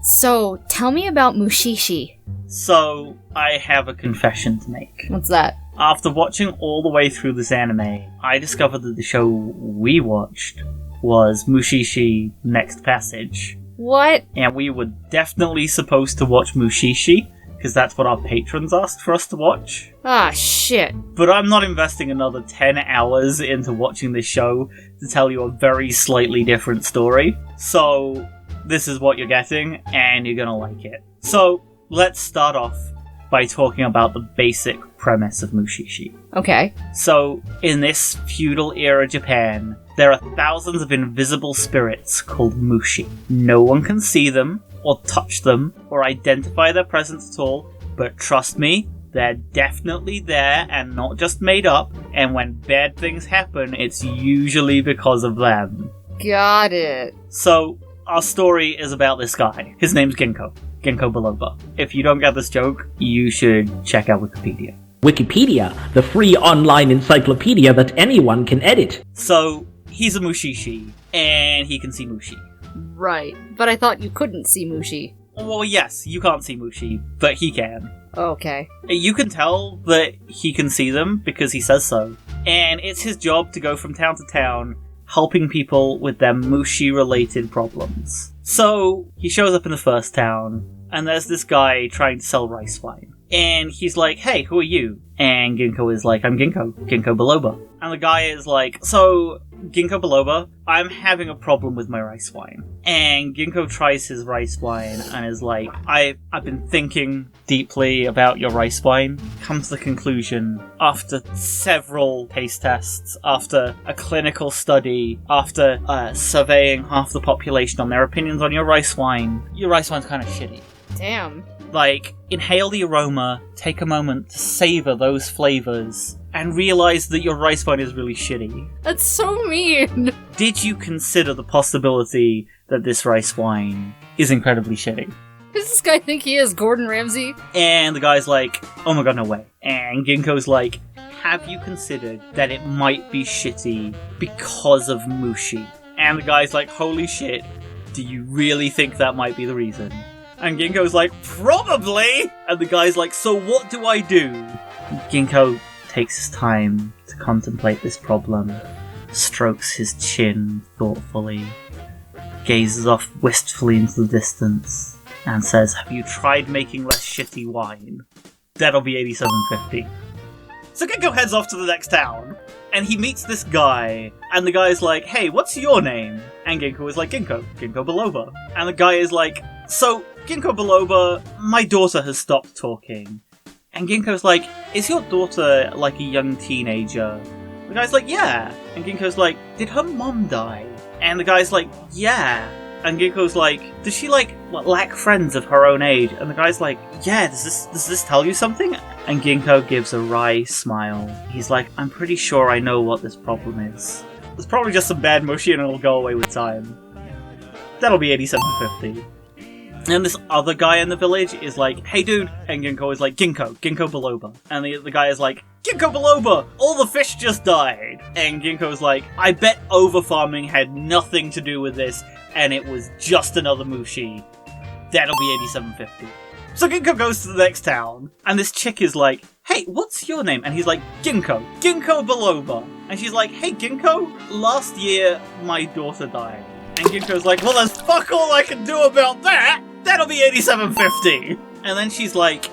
So, tell me about Mushishi. So, I have a confession to make. What's that? After watching all the way through this anime, I discovered that the show we watched was Mushishi Next Passage. What? And we were definitely supposed to watch Mushi-shi, because that's what our patrons asked for us to watch. Ah, shit. But I'm not investing another 10 hours into watching this show to tell you a very slightly different story. So, this is what you're getting, and you're gonna like it. So, let's start off by talking about the basic premise of Mushi-shi. Okay. So, in this feudal era Japan, there are thousands of invisible spirits called Mushi. No one can see them, or touch them, or identify their presence at all, but trust me, they're definitely there and not just made up, and when bad things happen, it's usually because of them. Got it. So, our story is about this guy. His name's Ginko. Ginkgo biloba. If you don't get this joke, you should check out Wikipedia. Wikipedia, the free online encyclopedia that anyone can edit. So, he's a Mushi-shi, and he can see Mushi. Right, but I thought you couldn't see Mushi. Well, yes, you can't see Mushi, but he can. Okay. You can tell that he can see them because he says so. And it's his job to go from town to town, helping people with their Mushi-related problems. So, he shows up in the first town, and there's this guy trying to sell rice wine. And he's like, hey, who are you? And Ginko is like, I'm Ginkgo biloba. And the guy is like, so, Ginkgo biloba, I'm having a problem with my rice wine. And Ginko tries his rice wine and is like, I've been thinking deeply about your rice wine. Come to the conclusion, after several taste tests, after a clinical study, after surveying half the population on their opinions on your rice wine's kind of shitty. Damn. Like, inhale the aroma, take a moment to savor those flavors, and realize that your rice wine is really shitty. That's so mean. Did you consider the possibility that this rice wine is incredibly shitty? Does this guy think he is Gordon Ramsay? And the guy's like, oh my god, no way. And Ginko's like, have you considered that it might be shitty because of Mushi? And the guy's like, holy shit, do you really think that might be the reason? And Ginko's like, probably! And the guy's like, so what do I do? Ginko takes his time to contemplate this problem, strokes his chin thoughtfully, gazes off wistfully into the distance, and says, have you tried making less shitty wine? That'll be 87.50. So Ginko heads off to the next town, and he meets this guy, and the guy's like, hey, what's your name? And Ginko is like, Ginkgo biloba. And the guy is like, so, Ginkgo biloba, my daughter has stopped talking. And Ginko's like, is your daughter like a young teenager? The guy's like, yeah. And Ginko's like, did her mom die? And the guy's like, yeah. And Ginko's like, does she lack friends of her own age? And the guy's like, yeah, does this tell you something? And Ginko gives a wry smile. He's like, I'm pretty sure I know what this problem is. It's probably just some bad mushi and it'll go away with time. That'll be 87.50. And this other guy in the village is like, hey dude, and Ginko is like, Ginkgo biloba. And the guy is like, Ginkgo biloba, all the fish just died. And Ginko's like, I bet overfarming had nothing to do with this, and it was just another mushi. That'll be 87.50. So Ginko goes to the next town, and this chick is like, hey, what's your name? And he's like, Ginkgo biloba. And she's like, hey Ginko, last year my daughter died. And Ginko's like, well, there's fuck all I can do about that! That'll be 87.50! And then she's like,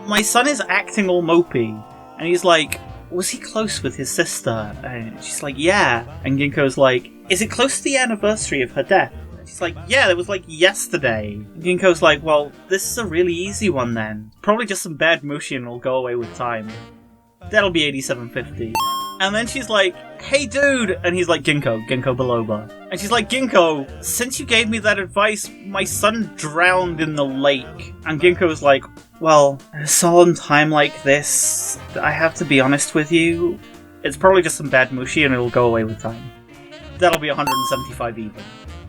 my son is acting all mopey. And he's like, was he close with his sister? And she's like, yeah. And Ginko's like, is it close to the anniversary of her death? And she's like, yeah, it was like yesterday. And Ginko's like, well, this is a really easy one then. Probably just some bad mushi and it'll go away with time. That'll be 87.50. And then she's like, hey dude! And he's like, Ginkgo biloba. And she's like, Ginko, since you gave me that advice, my son drowned in the lake. And Ginko's like, well, at a solemn time like this, I have to be honest with you, it's probably just some bad mushi and it'll go away with time. That'll be 175 even.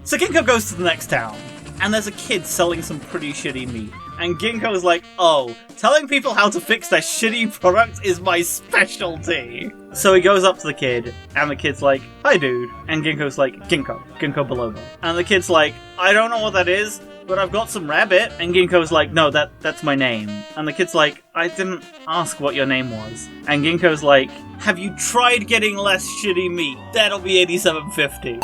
So Ginko goes to the next town, and there's a kid selling some pretty shitty meat. And Ginkgo's like, oh, telling people how to fix their shitty product is my specialty. So he goes up to the kid, and the kid's like, hi dude. And Ginkgo's like, Ginkgo biloba. And the kid's like, I don't know what that is, but I've got some rabbit. And Ginkgo's like, no, that's my name. And the kid's like, I didn't ask what your name was. And Ginkgo's like, have you tried getting less shitty meat? That'll be $87.50.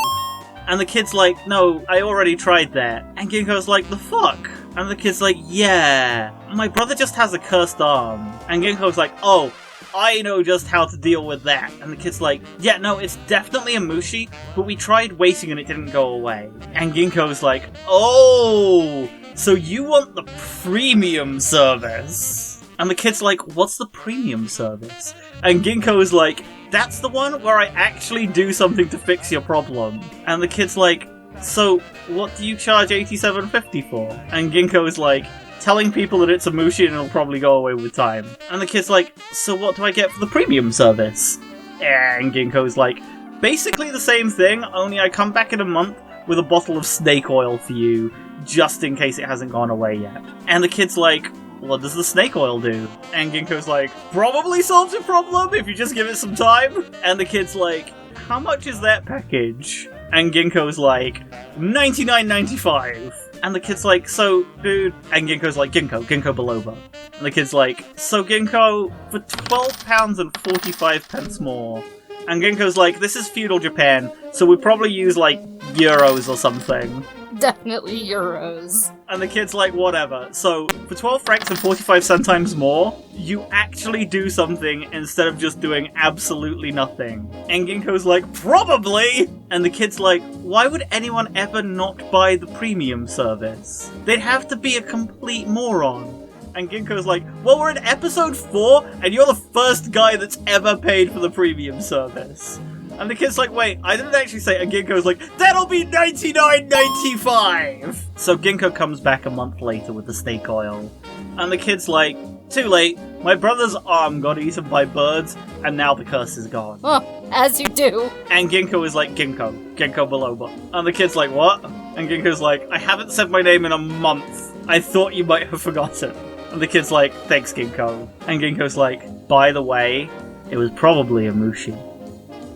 And the kid's like, no, I already tried that. And Ginkgo's like, the fuck? And the kid's like, yeah, my brother just has a cursed arm. And Ginkgo's like, oh, I know just how to deal with that. And the kid's like, yeah, no, it's definitely a Mushi, but we tried waiting and it didn't go away. And Ginkgo's like, oh, so you want the premium service? And the kid's like, what's the premium service? And Ginkgo's like, that's the one where I actually do something to fix your problem. And the kid's like, so what do you charge $87.50 for? And Ginkgo's like, telling people that it's a Mushi and it'll probably go away with time. And the kid's like, so what do I get for the premium service? And Ginkgo's like, basically the same thing, only I come back in a month with a bottle of snake oil for you, just in case it hasn't gone away yet. And the kid's like, what does the snake oil do? And Ginkgo's like, probably solves your problem if you just give it some time. And the kid's like, how much is that package? And Ginkgo's like, $99.95. And the kid's like, so, dude... And Ginkgo's like, Ginkgo biloba. And the kid's like, so Ginkgo, for £12 and 45 pence more. And Ginkgo's like, this is feudal Japan, so we probably use, like, euros or something. Definitely euros. And the kid's like, whatever. So, for 12 francs and 45 centimes more, you actually do something instead of just doing absolutely nothing. And Ginkgo's like, probably! And the kid's like, why would anyone ever not buy the premium service? They'd have to be a complete moron. And Ginkgo's like, well, we're in episode 4, and you're the first guy that's ever paid for the premium service. And the kid's like, wait, I didn't actually say, and Ginkgo's like, that'll be $99.95! So Ginkgo comes back a month later with the snake oil. And the kid's like, too late, my brother's arm got eaten by birds, and now the curse is gone. Oh, as you do. And Ginkgo is like, Ginkgo biloba. And the kid's like, what? And Ginkgo's like, I haven't said my name in a month. I thought you might have forgotten. And the kid's like, thanks, Ginkgo. And Ginkgo's like, by the way, it was probably a Mushi.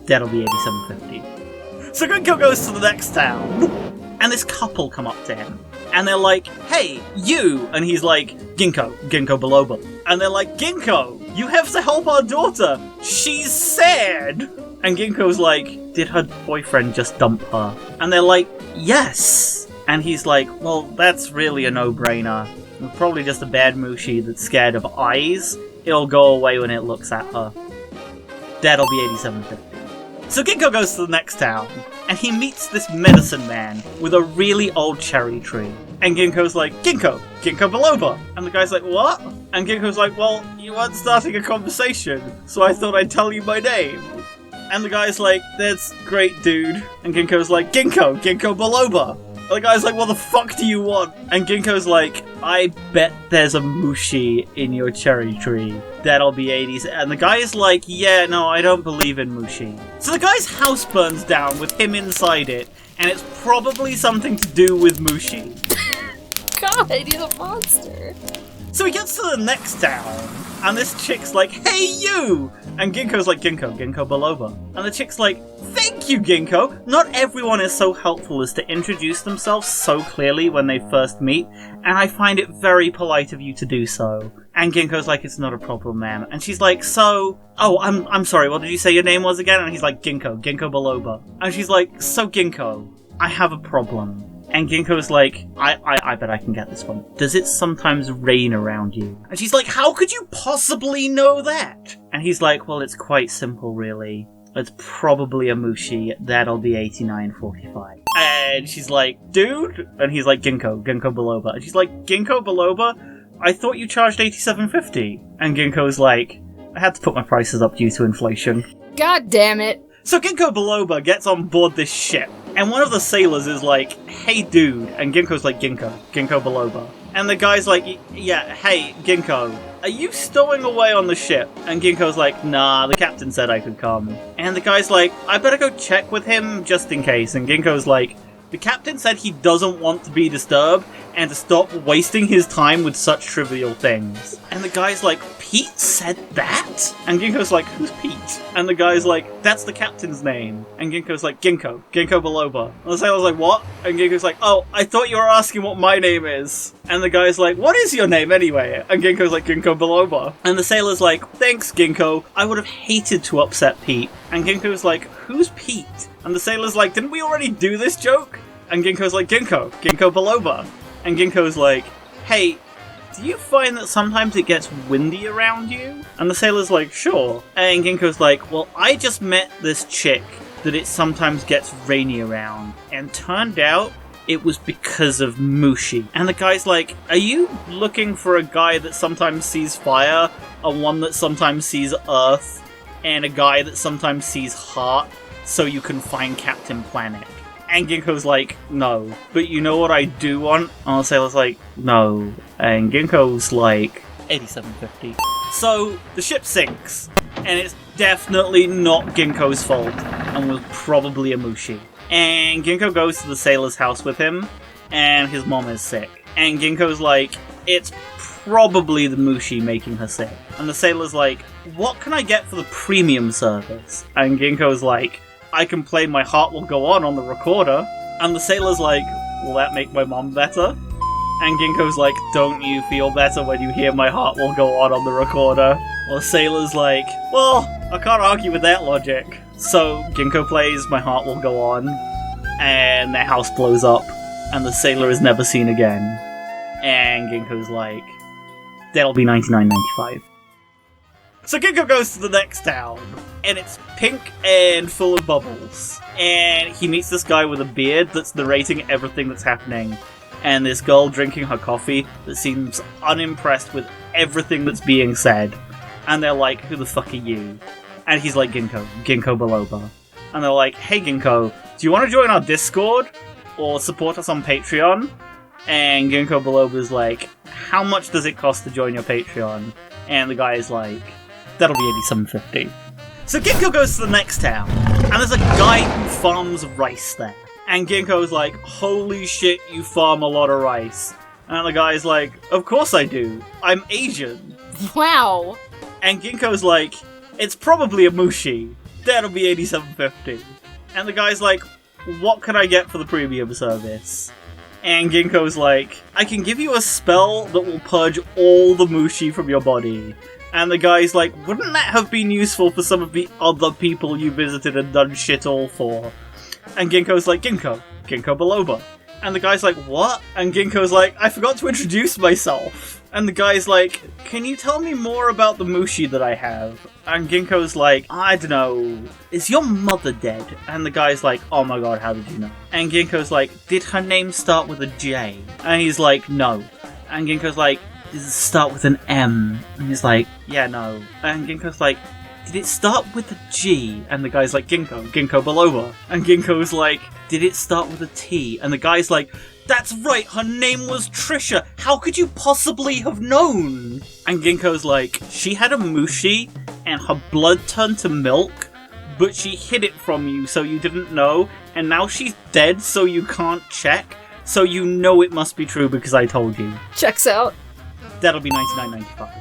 That'll be $87.50. So Ginkgo goes to the next town, and this couple come up to him, and they're like, hey, you! And he's like, Ginkgo biloba. And they're like, Ginkgo, you have to help our daughter! She's sad! And Ginkgo's like, did her boyfriend just dump her? And they're like, yes! And he's like, well, that's really a no-brainer. It's probably just a bad Mushi that's scared of eyes. It'll go away when it looks at her. That'll be $87.50. So Ginkgo goes to the next town, and he meets this medicine man with a really old cherry tree. And Ginkgo's like, Ginkgo biloba. And the guy's like, what? And Ginkgo's like, well, you weren't starting a conversation, so I thought I'd tell you my name. And the guy's like, that's great, dude. And Ginkgo's like, Ginkgo biloba. And the guy's like, what the fuck do you want? And Ginkgo's like, I bet there's a Mushi in your cherry tree. That'll be 80s. And the guy is like, yeah, no, I don't believe in Mushi. So the guy's house burns down with him inside it, and it's probably something to do with Mushi. God, he's a monster. So he gets to the next town, and this chick's like, hey, you! And Ginkgo's like, Ginkgo biloba. And the chick's like, thank you, Ginkgo! Not everyone is so helpful as to introduce themselves so clearly when they first meet, and I find it very polite of you to do so. And Ginkgo's like, it's not a problem, ma'am. And she's like, so... Oh, I'm sorry, what did you say your name was again? And he's like, Ginkgo biloba. And she's like, so Ginkgo, I have a problem. And Ginkgo's like, I bet I can get this one. Does it sometimes rain around you? And she's like, how could you possibly know that? And he's like, well, it's quite simple, really. It's probably a Mushi. That'll be $89.45. And she's like, dude? And he's like, Ginkgo biloba. And she's like, Ginkgo biloba? I thought you charged $87.50. And Ginkgo's like, I had to put my prices up due to inflation. God damn it. So Ginkgo biloba gets on board this ship. And one of the sailors is like, hey dude, and Ginkgo's like, Ginkgo biloba. And the guy's like, yeah, hey, Ginkgo, are you stowing away on the ship? And Ginkgo's like, nah, the captain said I could come. And the guy's like, I better go check with him just in case. And Ginkgo's like, The captain said he doesn't want to be disturbed and to stop wasting his time with such trivial things. And the guy's like, Pete said that? And Ginkgo's like, who's Pete? And the guy's like, that's the captain's name. And Ginkgo's like, Ginko Biloba. And the sailor's like, what? And Ginkgo's like, oh, I thought you were asking what my name is. And the guy's like, what is your name anyway? And Ginkgo's like, Ginkgo Biloba. And the sailor's like, thanks, Ginkgo. I would have hated to upset Pete. And Ginkgo's like, who's Pete? And the sailor's like, didn't we already do this joke? And Ginkgo's like, Ginkgo Biloba. And Ginkgo's like, hey, do you find that sometimes it gets windy around you? And the sailor's like, sure. And Ginkgo's like, well, I just met this chick that it sometimes gets rainy around. And turned out it was because of Mushi. And the guy's like, are you looking for a guy that sometimes sees fire, a one that sometimes sees earth, and a guy that sometimes sees heart, so you can find Captain Planet? And Ginkgo's like, no. But you know what I do want? And the sailor's like, no. And Ginkgo's like, 8750. So, the ship sinks. And it's definitely not Ginkgo's fault. And was probably a Mushi. And Ginkgo goes to the sailor's house with him. And his mom is sick. And Ginkgo's like, it's probably the Mushi making her sick. And the sailor's like, what can I get for the premium service? And Ginkgo's like, I can play My Heart Will Go On the recorder. And the sailor's like, will that make my mom better? And Ginkgo's like, don't you feel better when you hear My Heart Will Go On the recorder? Well, the sailor's like, well, I can't argue with that logic. So Ginkgo plays My Heart Will Go On, and their house blows up, and the sailor is never seen again. And Ginkgo's like, that'll be $99.95. So Ginkgo goes to the next town, and it's pink and full of bubbles. And he meets this guy with a beard that's narrating everything that's happening. And this girl drinking her coffee that seems unimpressed with everything that's being said. And they're like, who the fuck are you? And he's like, Ginkgo Biloba. And they're like, hey Ginkgo, do you want to join our Discord? Or support us on Patreon? And Ginkgo Biloba's like, how much does it cost to join your Patreon? And the guy is like, that'll be $87.50. So Ginkgo goes to the next town, and there's a guy who farms rice there. And Ginkgo's like, holy shit, you farm a lot of rice. And the guy's like, of course I do. I'm Asian. Wow. And Ginkgo's like, it's probably a Mushi. That'll be $87.50. And the guy's like, what can I get for the premium service? And Ginkgo's like, I can give you a spell that will purge all the Mushi from your body. And the guy's like, wouldn't that have been useful for some of the other people you visited and done shit all for? And Ginkgo's like, Ginkgo Biloba. And the guy's like, what? And Ginkgo's like, I forgot to introduce myself. And the guy's like, can you tell me more about the Mushi that I have? And Ginkgo's like, I don't know, is your mother dead? And the guy's like, oh my god, how did you know? And Ginkgo's like, did her name start with a J? And he's like, no. And Ginkgo's like, does it start with an M? And he's like, yeah, no. And Ginkgo's like, did it start with a G? And the guy's like, Ginkgo Biloba. And Ginkgo's like, did it start with a T? And the guy's like, that's right, her name was Trisha. How could you possibly have known? And Ginkgo's like, she had a Mushi, and her blood turned to milk, but she hid it from you so you didn't know, and now she's dead so you can't check, so you know it must be true because I told you. Checks out. That'll be $99.95.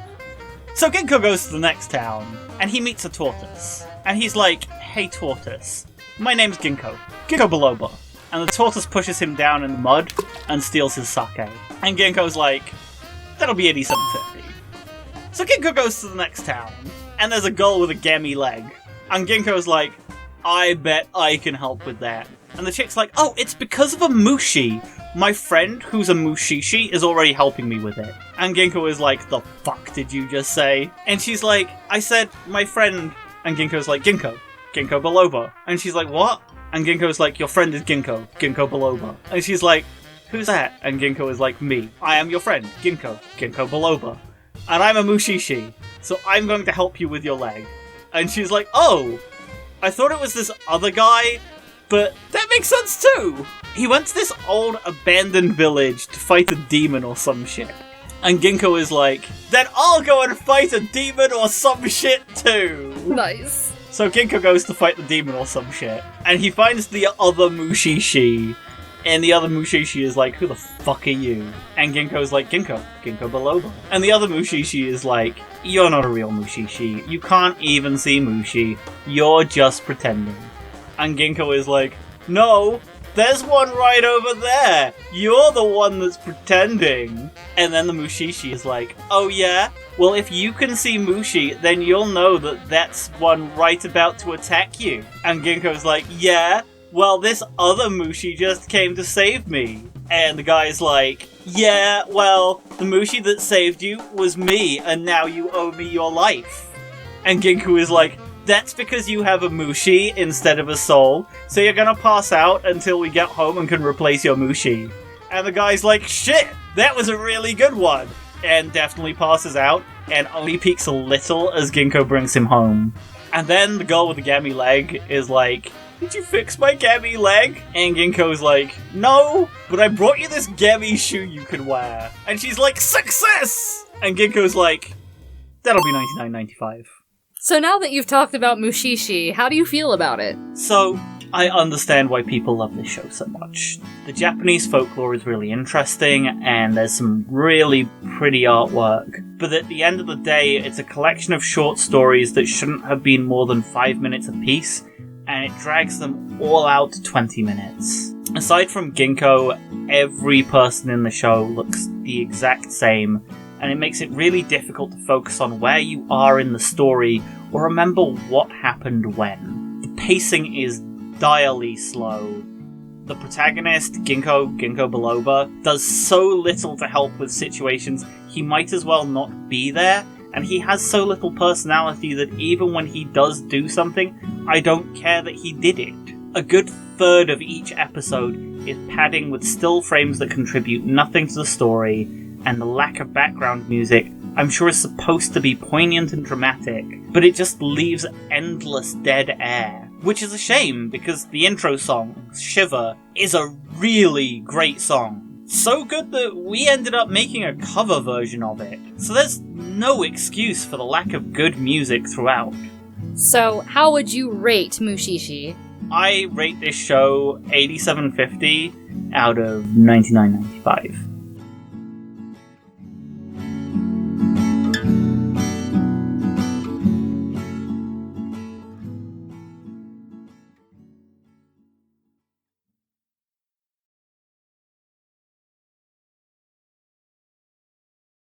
So Ginkgo goes to the next town, and he meets a tortoise. And he's like, hey tortoise, my name's Ginkgo Biloba. And the tortoise pushes him down in the mud and steals his sake. And Ginkgo's like, that'll be $87.50. So Ginkgo goes to the next town, and there's a girl with a gammy leg. And Ginkgo's like, I bet I can help with that. And the chick's like, oh, it's because of a Mushi. My friend, who's a Mushishi, is already helping me with it. And Ginkgo is like, the fuck did you just say? And she's like, I said, my friend. And Ginkgo's like, Ginkgo Biloba. And she's like, what? And Ginkgo's like, your friend is Ginkgo Biloba. And she's like, who's that? And Ginkgo is like, me. I am your friend, Ginkgo Biloba. And I'm a Mushi-shi, so I'm going to help you with your leg. And she's like, oh, I thought it was this other guy, but that makes sense too. He went to this old abandoned village to fight a demon or some shit. And Ginkgo is like, then I'll go and fight a demon or some shit too. Nice. So Ginkgo goes to fight the demon or some shit. And he finds the other Mushi-shi. And the other Mushishi is like, who the fuck are you? And Ginkgo's like, Ginkgo Biloba. And the other Mushishi is like, you're not a real Mushishi. You can't even see Mushi. You're just pretending. And Ginkgo is like, no, there's one right over there. You're the one that's pretending. And then the Mushishi is like, oh yeah? Well, if you can see Mushi, then you'll know that that's one right about to attack you. And Ginkgo's like, yeah? Well, this other Mushi just came to save me. And the guy's like, yeah, well, the Mushi that saved you was me, and now you owe me your life. And Ginkgo is like, that's because you have a Mushi instead of a soul, so you're gonna pass out until we get home and can replace your Mushi. And the guy's like, shit, that was a really good one. And definitely passes out, and only peeks a little as Ginkgo brings him home. And then the girl with the gammy leg is like, did you fix my gammy leg? And Ginkgo's like, no, but I brought you this gammy shoe you can wear. And she's like, success! And Ginkgo's like, that'll be $99.95. So now that you've talked about Mushi-shi, how do you feel about it? So, I understand why people love this show so much. The Japanese folklore is really interesting, and there's some really pretty artwork. But at the end of the day, it's a collection of short stories that shouldn't have been more than 5 minutes apiece, and it drags them all out to 20 minutes. Aside from Ginkgo, every person in the show looks the exact same, and it makes it really difficult to focus on where you are in the story or remember what happened when. The pacing is direly slow. The protagonist, Ginkgo Biloba, does so little to help with situations he might as well not be there, and he has so little personality that even when he does do something, I don't care that he did it. A good third of each episode is padding with still frames that contribute nothing to the story, and the lack of background music, I'm sure, is supposed to be poignant and dramatic, but it just leaves endless dead air. Which is a shame, because the intro song, Shiver, is a really great song. So good that we ended up making a cover version of it. So there's no excuse for the lack of good music throughout. So, how would you rate Mushishi? I rate this show 87.50 out of 99.95.